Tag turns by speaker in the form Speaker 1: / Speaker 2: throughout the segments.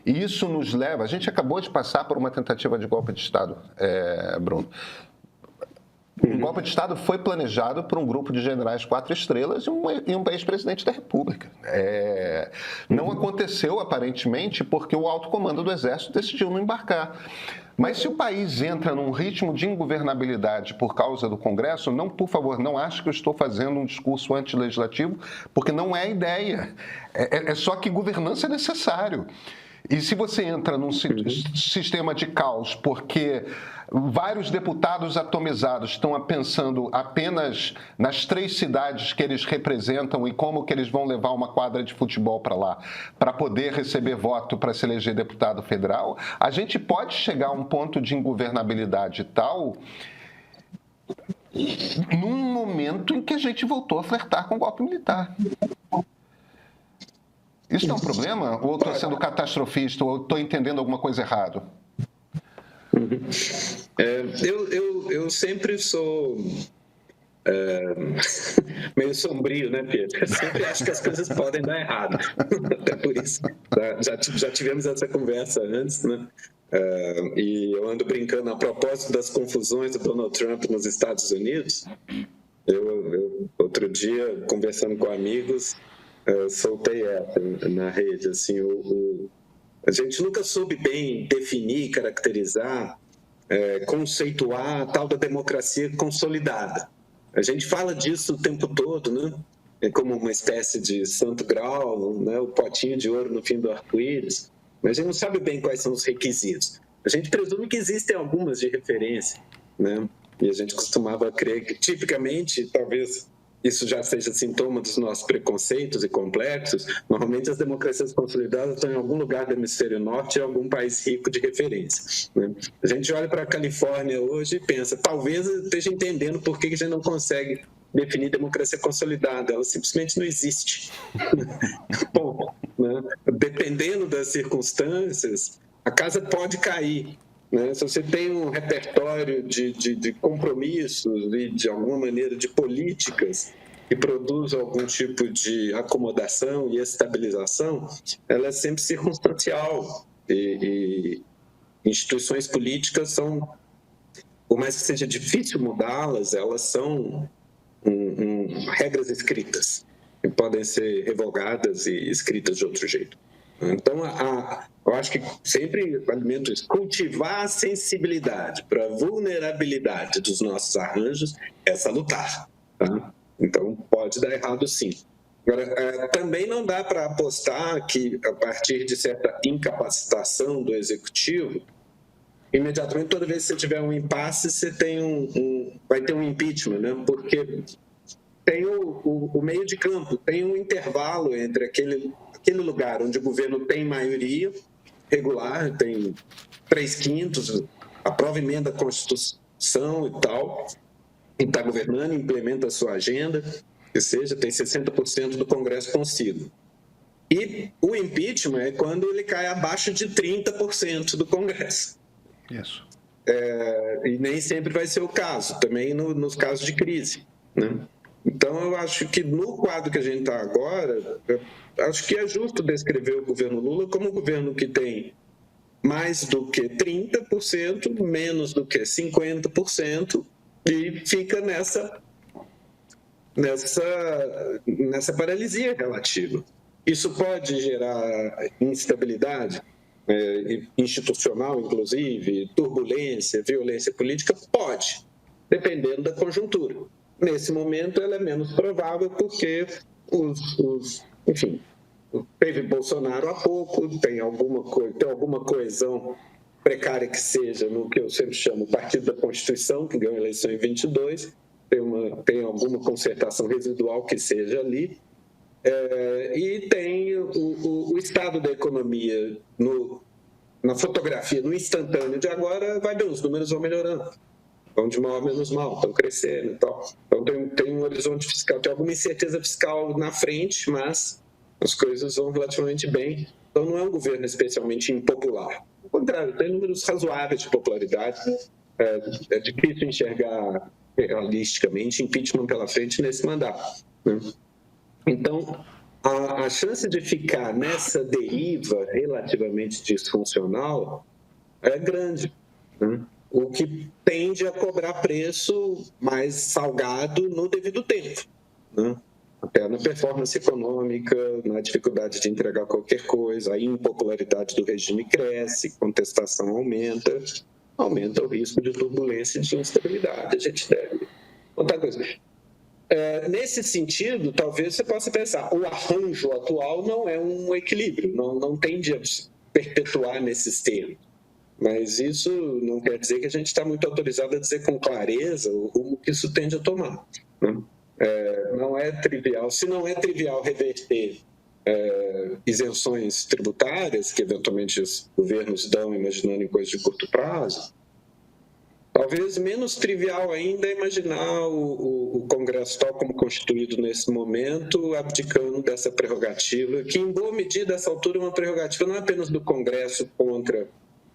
Speaker 1: E isso nos leva... A gente acabou de passar por uma tentativa de golpe de Estado, Bruno. O golpe de Estado foi planejado por um grupo de generais 4 estrelas e um ex-presidente da República. Não aconteceu, aparentemente, porque o alto comando do Exército decidiu não embarcar. Mas se o país entra num ritmo de ingovernabilidade por causa do Congresso, não, por favor, não acho que eu estou fazendo um discurso antilegislativo, porque não é a ideia. É só que governança é necessário. E se você entra num sistema de caos porque vários deputados atomizados estão pensando apenas nas 3 cidades que eles representam e como que eles vão levar uma quadra de futebol para lá, para poder receber voto para se eleger deputado federal, a gente pode chegar a um ponto de ingovernabilidade tal num momento em que a gente voltou a flertar com o golpe militar. Isso é um problema? Ou estou sendo catastrofista? Ou estou entendendo alguma coisa errado?
Speaker 2: Eu sempre sou meio sombrio, né, Pedro? Eu sempre acho que as coisas podem dar errado. Até por isso. Já tivemos essa conversa antes, né? E eu ando brincando a propósito das confusões do Donald Trump nos Estados Unidos. Eu outro dia, conversando com amigos, soltei essa na rede, assim, a gente nunca soube bem definir, caracterizar, conceituar a tal da democracia consolidada. A gente fala disso o tempo todo, né? É como uma espécie de santo grau, né? O potinho de ouro no fim do arco-íris, mas a gente não sabe bem quais são os requisitos. A gente presume que existem algumas de referência, né? E a gente costumava crer que, tipicamente, talvez isso já seja sintoma dos nossos preconceitos e complexos. Normalmente as democracias consolidadas estão em algum lugar do hemisfério norte, em algum país rico de referência, né? A gente olha para a Califórnia hoje e pensa, talvez eu esteja entendendo por que a gente não consegue definir democracia consolidada, ela simplesmente não existe. Bom, né? Dependendo das circunstâncias, a casa pode cair, né? Se você tem um repertório de compromissos e, de alguma maneira, de políticas que produzam algum tipo de acomodação e estabilização, ela é sempre circunstancial. E instituições políticas são, por mais que seja difícil mudá-las, elas são regras escritas, que podem ser revogadas e escritas de outro jeito. Então, eu acho que sempre alimento isso. Cultivar a sensibilidade para a vulnerabilidade dos nossos arranjos é salutar, tá? Então, pode dar errado, sim. Agora, também não dá para apostar que, a partir de certa incapacitação do executivo, imediatamente, toda vez que você tiver um impasse, você tem vai ter um impeachment, né? Porque tem o meio de campo, tem um intervalo entre aquele lugar onde o governo tem maioria regular, tem 3/5, aprova emenda à Constituição e tal, e está governando, implementa a sua agenda, que seja, tem 60% do Congresso consigo. E o impeachment é quando ele cai abaixo de 30% do Congresso.
Speaker 1: Isso.
Speaker 2: E nem sempre vai ser o caso, também nos casos de crise, né? Então, eu acho que no quadro que a gente está agora, acho que é justo descrever o governo Lula como um governo que tem mais do que 30%, menos do que 50%, e fica nessa paralisia relativa. Isso pode gerar instabilidade institucional, inclusive, turbulência, violência política? Pode, dependendo da conjuntura. Nesse momento, ela é menos provável porque enfim, teve Bolsonaro há pouco, tem alguma coesão precária que seja no que eu sempre chamo o Partido da Constituição, que ganhou a eleição em 22, tem alguma concertação residual que seja ali, e tem o estado da economia na fotografia, no instantâneo de agora, vai ver, os números vão melhorando. Vão de mal a menos mal, estão crescendo e tal. Então tem um horizonte fiscal, tem alguma incerteza fiscal na frente, mas as coisas vão relativamente bem. Então não é um governo especialmente impopular. Ao contrário, tem números razoáveis de popularidade. É difícil enxergar realisticamente impeachment pela frente nesse mandato, né? Então, a chance de ficar nessa deriva relativamente disfuncional é grande, né? O que tende a cobrar preço mais salgado no devido tempo, né? Até na performance econômica, na dificuldade de entregar qualquer coisa, a impopularidade do regime cresce, contestação aumenta o risco de turbulência e de instabilidade. A gente deve... Outra coisa, nesse sentido, talvez você possa pensar, o arranjo atual não é um equilíbrio, não tende a perpetuar nesses termos. Mas isso não quer dizer que a gente está muito autorizado a dizer com clareza o rumo que isso tende a tomar, né? Não é trivial. Se não é trivial reverter isenções tributárias, que eventualmente os governos dão imaginando em coisas de curto prazo, talvez menos trivial ainda é imaginar o Congresso tal como constituído nesse momento, abdicando dessa prerrogativa, que em boa medida, essa altura, é uma prerrogativa não apenas do Congresso contra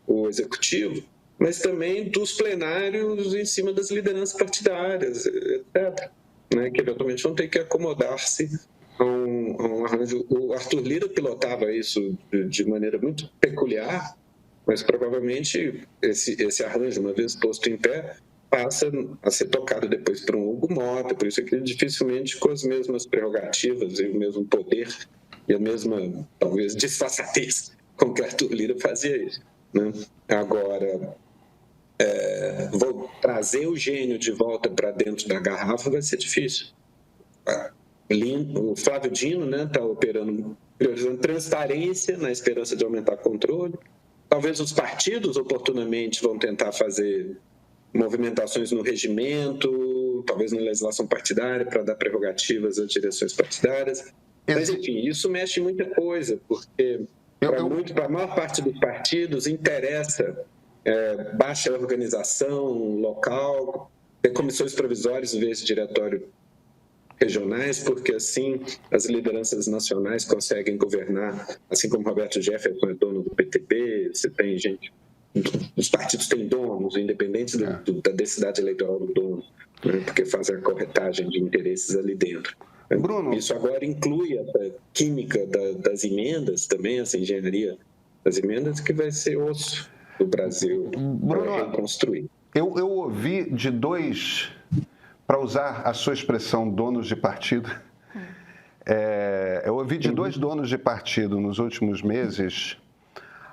Speaker 2: o Executivo, mas também dos plenários em cima das lideranças partidárias, etc., né, que eventualmente vão ter que acomodar-se a um arranjo. O Arthur Lira pilotava isso de maneira muito peculiar, mas provavelmente esse arranjo, uma vez posto em pé, passa a ser tocado depois por um Hugo Mota, por isso que dificilmente com as mesmas prerrogativas e o mesmo poder e a mesma, talvez, disfarçatez com que Arthur Lira fazia isso, né? Agora, vou trazer o gênio de volta para dentro da garrafa vai ser difícil. O Flávio Dino, né, está priorizando transparência na esperança de aumentar controle. Talvez os partidos, oportunamente, vão tentar fazer movimentações no regimento, talvez na legislação partidária, para dar prerrogativas às direções partidárias. Mas, enfim, isso mexe muita coisa, porque para a maior parte dos partidos interessa baixa organização local, ter comissões provisórias em vez de diretório regionais, porque assim as lideranças nacionais conseguem governar, assim como Roberto Jefferson é dono do PTB, você tem gente, os partidos têm donos, independente da densidade eleitoral do dono, né, porque fazem a corretagem de interesses ali dentro.
Speaker 1: Bruno,
Speaker 2: isso agora inclui a química das emendas também, essa engenharia das emendas, que vai ser osso do Brasil para reconstruir.
Speaker 1: Eu ouvi de dois, para usar a sua expressão, donos de partido, eu ouvi de dois donos de partido nos últimos meses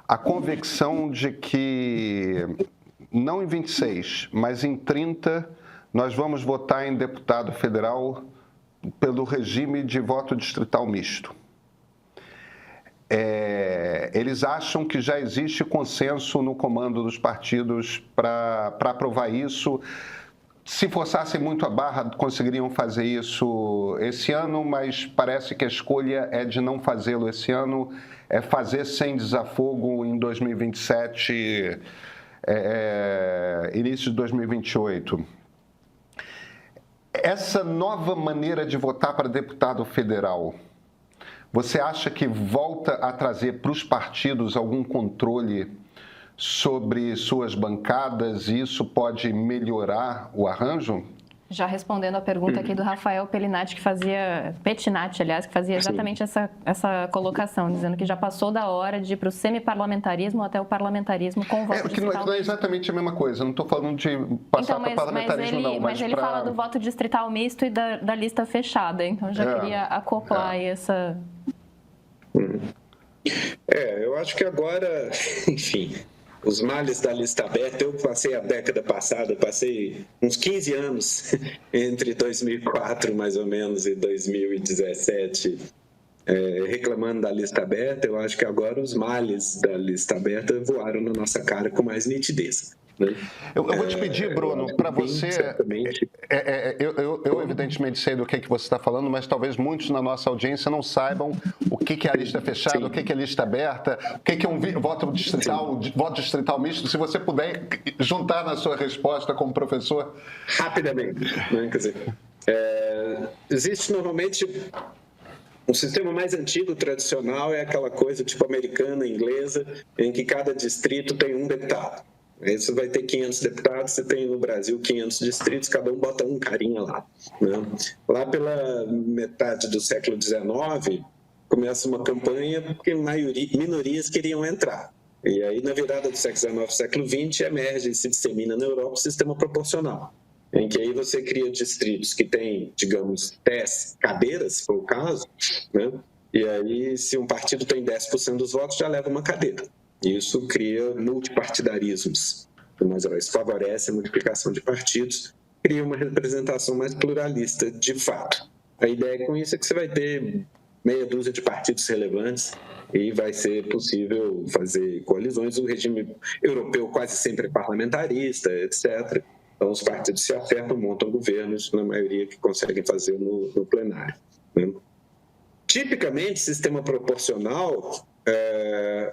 Speaker 1: a convicção de que, não em 26, mas em 30, nós vamos votar em deputado federal pelo regime de voto distrital misto. Eles acham que já existe consenso no comando dos partidos para aprovar isso. Se forçassem muito a barra, conseguiriam fazer isso esse ano, mas parece que a escolha é de não fazê-lo esse ano, é fazer sem desafogo em 2027, início de 2028. Essa nova maneira de votar para deputado federal, você acha que volta a trazer para os partidos algum controle sobre suas bancadas e isso pode melhorar o arranjo?
Speaker 3: Já respondendo a pergunta aqui do Rafael Pettinati, que fazia exatamente essa colocação, dizendo que já passou da hora de ir para o semiparlamentarismo até o parlamentarismo com voto distrital.
Speaker 1: Não é exatamente a mesma coisa, não estou falando de passar para parlamentarismo, não.
Speaker 3: Mas ele fala do voto distrital misto e da lista fechada, então já queria acoplar aí essa...
Speaker 2: Eu acho que agora, enfim... Os males da lista aberta, eu passei a década passada, passei uns 15 anos entre 2004, mais ou menos, e 2017, reclamando da lista aberta. Eu acho que agora os males da lista aberta voaram na nossa cara com mais nitidez, né?
Speaker 1: Eu vou te pedir, Bruno, para você... Eu evidentemente sei do que você está falando, mas talvez muitos na nossa audiência não saibam o que é a lista fechada, o que é a lista aberta, o que é um voto distrital misto. Se você puder juntar na sua resposta como professor.
Speaker 2: Rapidamente, né? Quer dizer, existe normalmente... O sistema mais antigo, tradicional, é aquela coisa tipo americana, inglesa, em que cada distrito tem um deputado. Aí você vai ter 500 deputados, você tem no Brasil 500 distritos, cada um bota um carinha lá, né? Lá pela metade do século XIX, começa uma campanha porque minorias queriam entrar. E aí, na virada do século XIX, século XX, emerge e se dissemina na Europa o sistema proporcional, em que aí você cria distritos que têm, digamos, 10 cadeiras, se for o caso, né? E aí, se um partido tem 10% dos votos, já leva uma cadeira. E isso cria multipartidarismos, mas isso favorece a multiplicação de partidos, cria uma representação mais pluralista, de fato. A ideia com isso é que você vai ter meia dúzia de partidos relevantes e vai ser possível fazer coalizões. O regime europeu quase sempre é parlamentarista, etc. Então, os partidos se acertam, montam governos, na maioria que conseguem fazer no plenário, né? Tipicamente, sistema proporcional,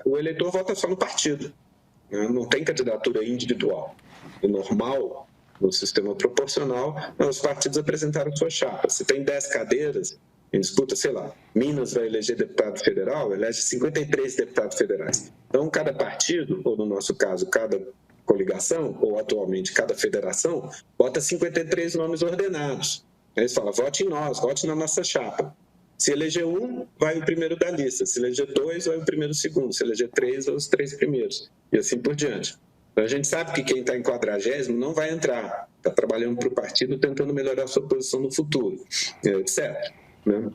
Speaker 2: o eleitor vota só no partido, né? Não tem candidatura individual. O normal, no sistema proporcional, os partidos apresentaram sua chapa. Se tem 10 cadeiras em disputa, sei lá, Minas vai eleger deputado federal, elege 53 deputados federais. Então, cada partido, ou no nosso caso, cada coligação, ou atualmente cada federação, bota 53 nomes ordenados. Eles falam, vote em nós, vote na nossa chapa. Se eleger um, vai o primeiro da lista. Se eleger dois, vai o primeiro e o segundo. Se eleger três, vai os três primeiros. E assim por diante. Então, a gente sabe que quem está em 40º não vai entrar. Está trabalhando para o partido, tentando melhorar a sua posição no futuro, etc. Né?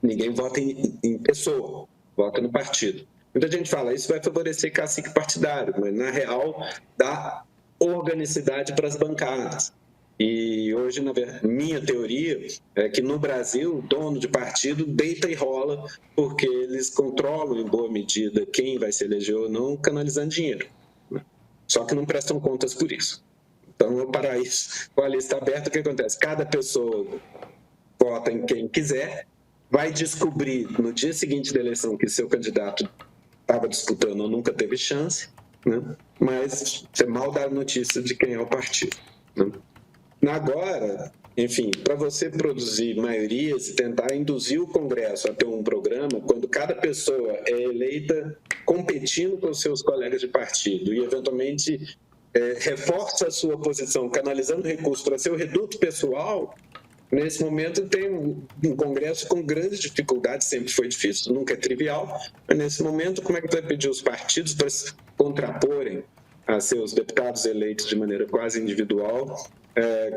Speaker 2: Ninguém vota em pessoa, vota no partido. Muita gente fala, isso vai favorecer cacique partidário, mas na real dá organicidade para as bancadas. E hoje, minha teoria é que no Brasil, o dono de partido deita e rola porque eles controlam em boa medida quem vai se eleger ou não, canalizando dinheiro. Só que não prestam contas por isso. Então, para isso, com a lista aberta, o que acontece? Cada pessoa vota em quem quiser, vai descobrir no dia seguinte da eleição que seu candidato estava disputando ou nunca teve chance, né? Mas você mal dá notícia de quem é o partido, né? Agora, enfim, para você produzir maiorias e tentar induzir o Congresso a ter um programa, quando cada pessoa é eleita competindo com os seus colegas de partido e, eventualmente, reforça a sua posição, canalizando recursos para seu reduto pessoal, nesse momento tem um Congresso com grandes dificuldades, sempre foi difícil, nunca é trivial, mas nesse momento, como é que vai pedir os partidos para se contraporem a seus deputados eleitos de maneira quase individual,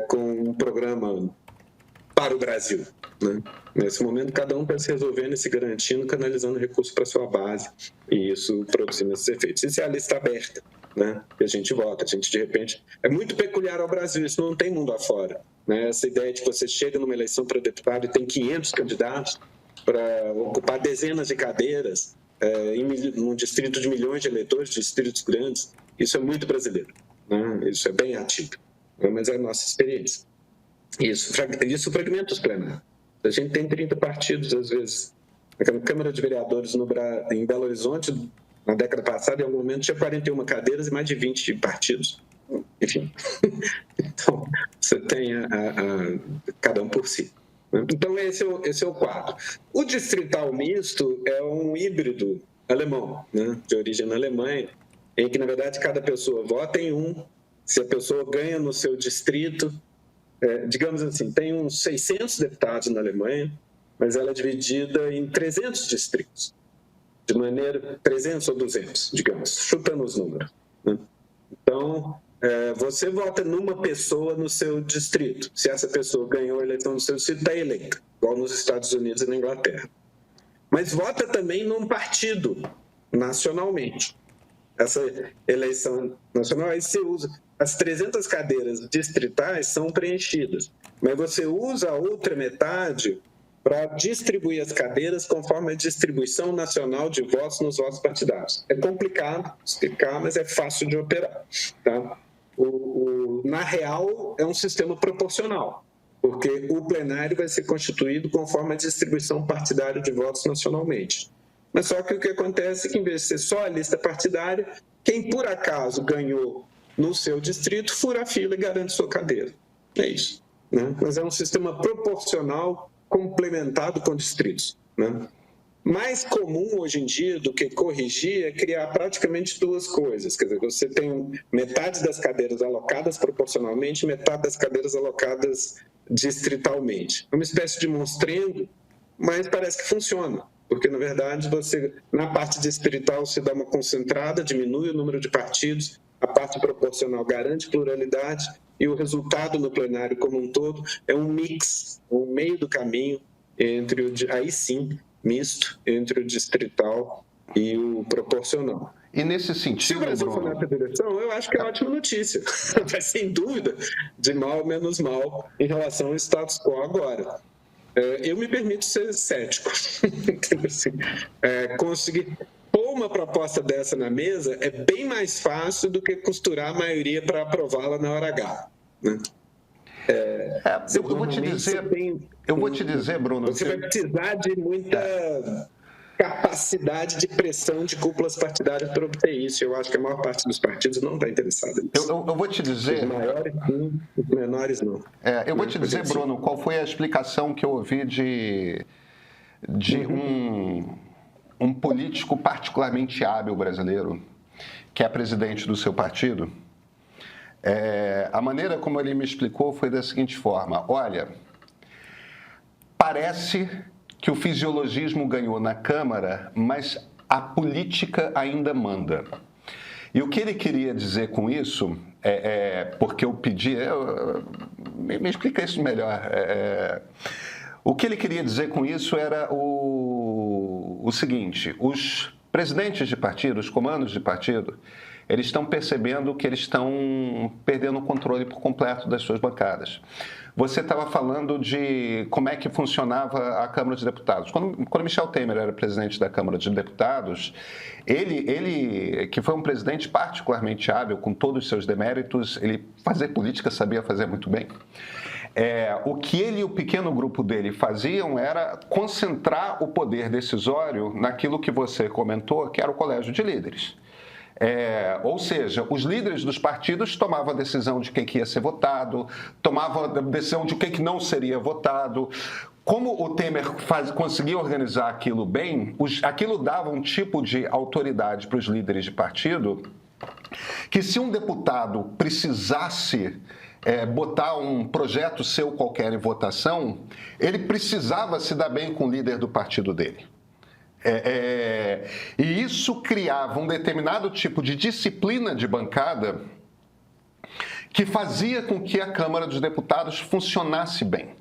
Speaker 2: com um programa para o Brasil, né? Nesse momento, cada um está se resolvendo e se garantindo, canalizando recursos para a sua base, e isso produzindo esses efeitos. Isso é a lista aberta, né? Que a gente vota, a gente, de repente... É muito peculiar ao Brasil, isso não tem mundo afora, né? Essa ideia de que você chega numa eleição para deputado e tem 500 candidatos para ocupar dezenas de cadeiras num distrito de milhões de eleitores, distritos grandes, isso é muito brasileiro, né? Isso é bem atípico, mas é a nossa experiência. Isso fragmenta os plenários. A gente tem 30 partidos, às vezes. A Câmara de Vereadores em Belo Horizonte, na década passada, em algum momento, tinha 41 cadeiras e mais de 20 partidos. Enfim. Então, você tem cada um por si. Então, esse é o quadro. O distrital misto é um híbrido alemão, né, de origem na Alemanha, em que, na verdade, cada pessoa vota em um. Se a pessoa ganha no seu distrito, digamos assim, tem uns 600 deputados na Alemanha, mas ela é dividida em 300 distritos, de maneira 300 ou 200, digamos, chutando os números, né? Então, você vota numa pessoa no seu distrito. Se essa pessoa ganhou a eleição no seu distrito, está eleita, igual nos Estados Unidos e na Inglaterra. Mas vota também num partido, nacionalmente. Essa eleição nacional, aí você usa... As 300 cadeiras distritais são preenchidas, mas você usa a outra metade para distribuir as cadeiras conforme a distribuição nacional de votos nos votos partidários. É complicado explicar, mas é fácil de operar, tá? Na real, é um sistema proporcional, porque o plenário vai ser constituído conforme a distribuição partidária de votos nacionalmente. Mas só que o que acontece é que, em vez de ser só a lista partidária, quem por acaso ganhou no seu distrito, fura a fila e garante sua cadeira. É isso, né? Mas é um sistema proporcional complementado com distritos, né? Mais comum hoje em dia do que corrigir é criar praticamente duas coisas. Quer dizer, você tem metade das cadeiras alocadas proporcionalmente, metade das cadeiras alocadas distritalmente. É uma espécie de monstrengo, mas parece que funciona, porque, na verdade, na parte distrital, você dá uma concentrada, diminui o número de partidos, a parte proporcional garante pluralidade e o resultado no plenário como um todo é um mix, um meio do caminho entre aí sim, misto, entre o distrital e o proporcional.
Speaker 1: E nesse sentido,
Speaker 2: se o Brasil for nessa direção, eu acho que é uma ótima notícia. Mas, sem dúvida, de mal menos mal em relação ao status quo agora. Eu me permito ser cético. Conseguir pôr uma proposta dessa na mesa é bem mais fácil do que costurar a maioria para aprová-la na hora H. Né?
Speaker 1: Eu vou te dizer, Bruno...
Speaker 2: Você vai precisar de muita capacidade de pressão de cúpulas partidárias para obter isso. Eu acho que a maior parte dos partidos não está interessada nisso.
Speaker 1: Eu vou te dizer...
Speaker 2: Os maiores sim, os menores não.
Speaker 1: Eu vou te dizer, Bruno, qual foi a explicação que eu ouvi de um político particularmente hábil brasileiro, que é presidente do seu partido. A maneira como ele me explicou foi da seguinte forma: olha, parece que o fisiologismo ganhou na Câmara, mas a política ainda manda. E o que ele queria dizer com isso, porque eu pedi... Me explica isso melhor. O que ele queria dizer com isso era o seguinte: os presidentes de partido, os comandos de partido, eles estão percebendo que eles estão perdendo o controle por completo das suas bancadas. Você estava falando de como é que funcionava a Câmara de Deputados. Quando Michel Temer era presidente da Câmara de Deputados, ele que foi um presidente particularmente hábil, com todos os seus deméritos, ele fazer política sabia fazer muito bem. O que ele e o pequeno grupo dele faziam era concentrar o poder decisório naquilo que você comentou, que era o colégio de líderes. Ou seja, os líderes dos partidos tomavam a decisão de quem que ia ser votado, tomavam a decisão de o que não seria votado. Como o Temer conseguia organizar aquilo bem, aquilo dava um tipo de autoridade para os líderes de partido, que se um deputado precisasse botar um projeto seu qualquer em votação, ele precisava se dar bem com o líder do partido dele. E isso criava um determinado tipo de disciplina de bancada que fazia com que a Câmara dos Deputados funcionasse bem.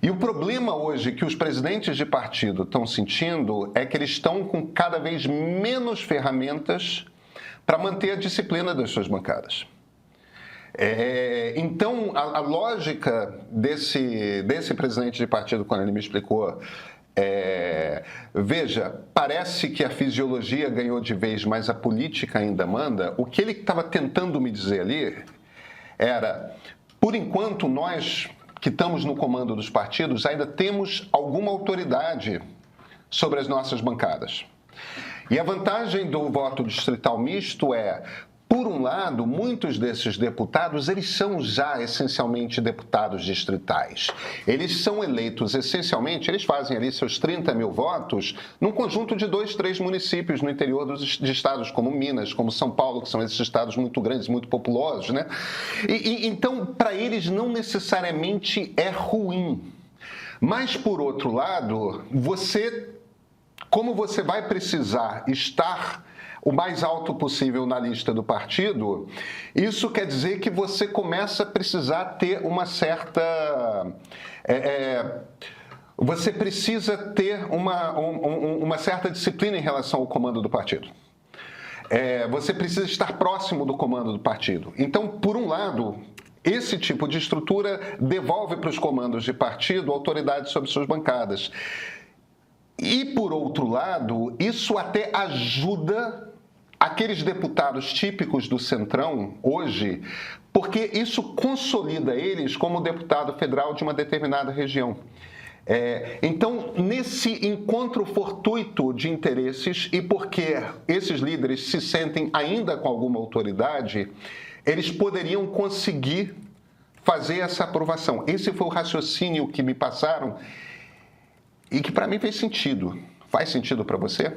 Speaker 1: E o problema hoje que os presidentes de partido estão sentindo é que eles estão com cada vez menos ferramentas para manter a disciplina das suas bancadas. Então, a lógica desse presidente de partido, quando ele me explicou, veja, parece que a fisiologia ganhou de vez, mas a política ainda manda. O que ele estava tentando me dizer ali era, por enquanto, nós que estamos no comando dos partidos ainda temos alguma autoridade sobre as nossas bancadas. E a vantagem do voto distrital misto por um lado, muitos desses deputados, eles são já essencialmente deputados distritais. Eles são eleitos essencialmente, eles fazem ali seus 30 mil votos num conjunto de 2, 3 municípios no interior de estados como Minas, como São Paulo, que são esses estados muito grandes, muito populosos, né? Então, para eles não necessariamente é ruim. Mas, por outro lado, como você vai precisar estar o mais alto possível na lista do partido, isso quer dizer que você começa a precisar ter uma certa... você precisa ter uma certa disciplina em relação ao comando do partido. Você precisa estar próximo do comando do partido. Então, por um lado, esse tipo de estrutura devolve para os comandos de partido autoridade sobre suas bancadas. E, por outro lado, isso até ajuda aqueles deputados típicos do Centrão hoje, porque isso consolida eles como deputado federal de uma determinada região. Então, nesse encontro fortuito de interesses e porque esses líderes se sentem ainda com alguma autoridade, eles poderiam conseguir fazer essa aprovação. Esse foi o raciocínio que me passaram e que para mim fez sentido. Faz sentido para você?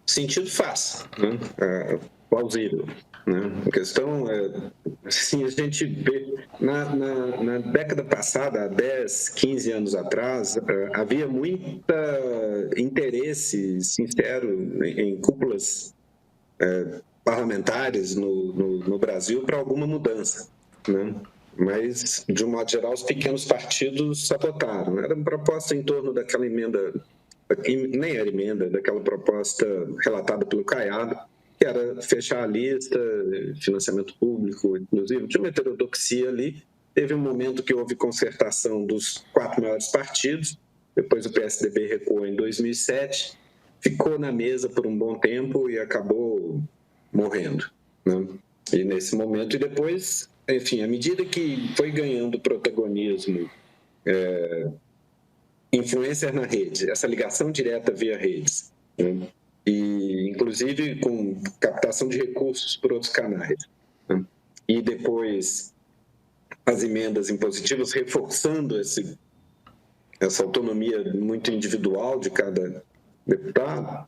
Speaker 2: sentido faz, né? Plausível. Né? A questão é, assim, a gente vê, na década passada, há 10, 15 anos atrás, havia muito interesse sincero em cúpulas parlamentares no Brasil para alguma mudança, né? Mas, de um modo geral, os pequenos partidos sabotaram. Era uma proposta em torno daquela emenda, nem era emenda, daquela proposta relatada pelo Caiado, que era fechar a lista, financiamento público, inclusive, tinha uma heterodoxia ali. Teve um momento que houve concertação dos 4 maiores partidos, depois o PSDB recuou em 2007, ficou na mesa por um bom tempo e acabou morrendo, né? E nesse momento, e depois, enfim, à medida que foi ganhando protagonismo, influencer na rede, essa ligação direta via redes, né? E inclusive com captação de recursos por outros canais, né? E depois as emendas impositivas reforçando essa autonomia muito individual de cada deputado,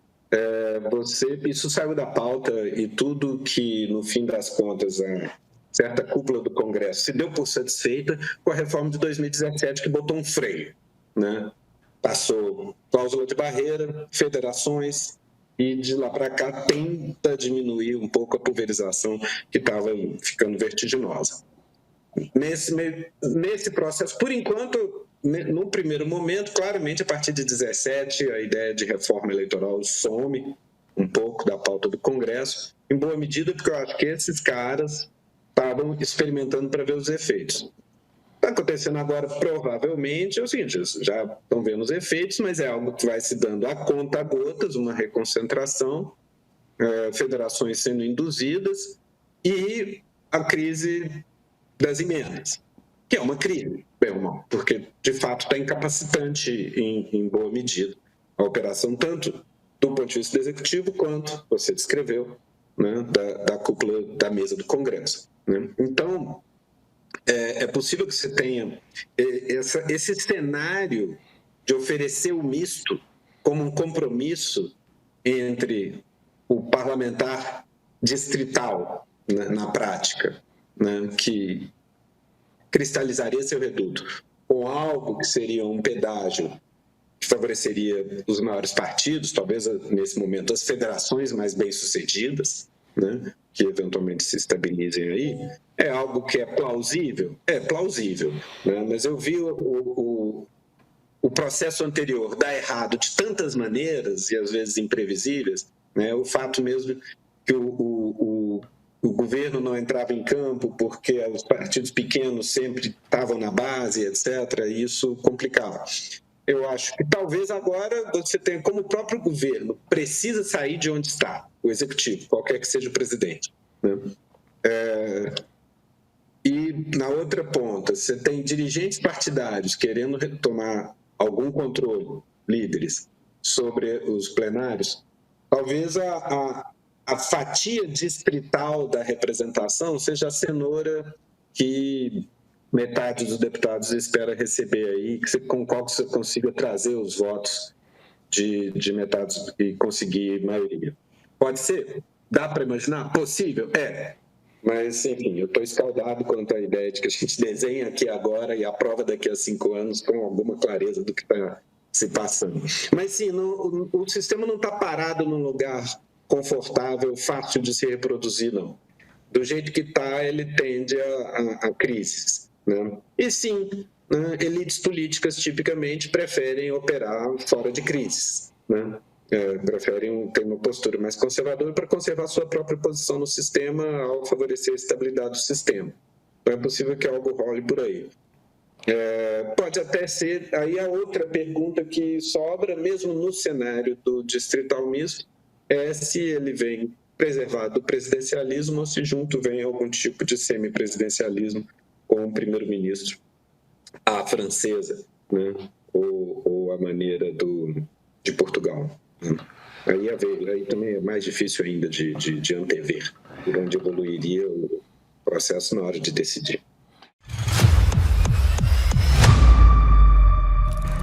Speaker 2: isso saiu da pauta e tudo que, no fim das contas, a certa cúpula do Congresso se deu por satisfeita com a reforma de 2017, que botou um freio, né? Passou cláusula de barreira, federações, e de lá para cá tenta diminuir um pouco a pulverização que estava ficando vertiginosa. Nesse processo, por enquanto, no primeiro momento, claramente, a partir de 17, a ideia de reforma eleitoral some um pouco da pauta do Congresso, em boa medida, porque eu acho que esses caras estavam experimentando para ver os efeitos. Está acontecendo agora, provavelmente, é o seguinte, já estão vendo os efeitos, mas é algo que vai se dando a conta gotas, uma reconcentração, federações sendo induzidas e a crise das emendas, que é uma crise, bem ou mal, porque, de fato, está incapacitante em boa medida a operação, tanto do ponto de vista do Executivo, quanto, você descreveu, né, da cúpula da mesa do Congresso, né? Então, é possível que você tenha esse cenário de oferecer o misto como um compromisso entre o parlamentar distrital, né, na prática, né, que cristalizaria seu reduto, com algo que seria um pedágio que favoreceria os maiores partidos, talvez nesse momento as federações mais bem-sucedidas, né, que eventualmente se estabilizem aí, é algo que é plausível? É plausível, né? Mas eu vi o processo anterior dar errado de tantas maneiras, e às vezes imprevisíveis, né? O fato mesmo que o governo não entrava em campo porque os partidos pequenos sempre estavam na base, etc., e isso complicava. Eu acho que talvez agora você tenha, como o próprio governo precisa sair de onde está, o executivo, qualquer que seja o presidente, né? E na outra ponta, você tem dirigentes partidários querendo retomar algum controle, líderes, sobre os plenários, talvez a fatia distrital da representação seja a cenoura que metade dos deputados espera receber aí, com qual você consiga trazer os votos de metade e conseguir maioria. Pode ser? Dá para imaginar? Possível? É. Mas, enfim, eu estou escaldado quanto à ideia de que a gente desenha aqui agora e aprova daqui a 5 anos com alguma clareza do que está se passando. Mas, sim, o sistema não está parado num lugar confortável, fácil de se reproduzir, não. Do jeito que está, ele tende a crises, né? E, sim, né, elites políticas tipicamente preferem operar fora de crises, né? Preferem ter uma postura mais conservadora para conservar sua própria posição no sistema ao favorecer a estabilidade do sistema. Então é possível que algo role por aí. Pode até ser, aí a outra pergunta que sobra, mesmo no cenário do distrital misto, é se ele vem preservado do presidencialismo ou se junto vem algum tipo de semipresidencialismo com o primeiro-ministro à francesa, né? ou a maneira de Portugal. Aí também é mais difícil ainda de antever por onde evoluiria o processo na hora de decidir.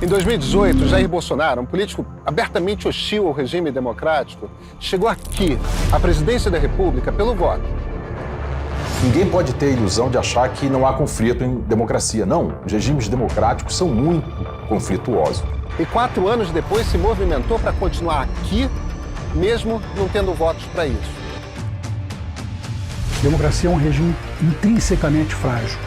Speaker 1: Em 2018, Jair Bolsonaro, um político abertamente hostil ao regime democrático, chegou aqui, à presidência da República, pelo voto.
Speaker 4: Ninguém pode ter a ilusão de achar que não há conflito em democracia. Não, os regimes democráticos são muito conflituosos.
Speaker 1: E 4 anos depois se movimentou para continuar aqui, mesmo não tendo votos para isso.
Speaker 5: Democracia é um regime intrinsecamente frágil.